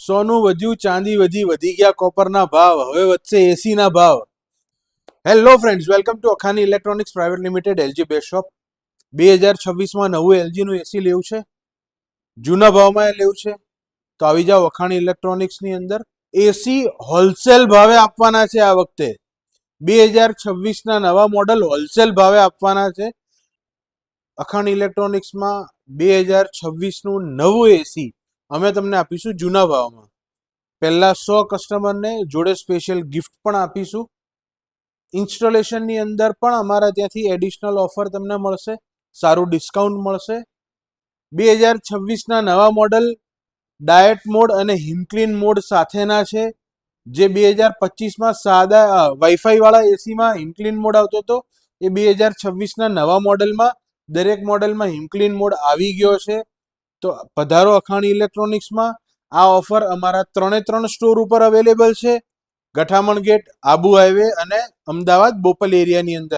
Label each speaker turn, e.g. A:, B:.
A: સોનું વધ્યું, ચાંદી વધી ગયા કોપરના ભાવ, હવે વધશે એસી ના ભાવ. Hello friends, welcome to Akhani electronics private limited LG best shop. 2026માં નવું એલજીનું એસી લેવું છે, જૂના ભાવમાં લેવું છે તો આવી જાઓ અખાની ઇલેક્ટ્રોનિક્સની અંદર. એસી હોલસેલ ભાવે આપવાના છે આ વખતે. 2026ના નવા મોડલ હોલસેલ ભાવે આપવાના છે અખાની ઇલેક્ટ્રોનિક્સમાં. 2026નું નવું એસી અમે તમને આપીશું જૂના ભાવમાં. પહેલા 100 કસ્ટમરને જોડે સ્પેશિયલ ગિફ્ટ પણ આપીશું. ઇન્સ્ટોલેશનની અંદર પણ અમારા ત્યાંથી એડિશનલ ઓફર તમને મળશે, સારું ડિસ્કાઉન્ટ મળશે. 2026ના નવા મોડલ ડાયટ મોડ અને હિમક્લીન મોડ સાથેના છે. જે 2025માં સાદા વાઈફાઈ વાળા એસીમાં હિમક્લીન મોડ આવતો હતો, એ 2026ના નવા મોડલમાં દરેક મોડલમાં હિમક્લીન મોડ આવી ગયો છે. તો પધારો અખાણી ઇલેક્ટ્રોનિક્સમાં. આ ઓફર અમારા 3 સ્ટોર ઉપર અવેલેબલ છે, ગઠામણ ગેટ, આબુ હાઈવે અને અમદાવાદ બોપલ એરિયાની અંદર.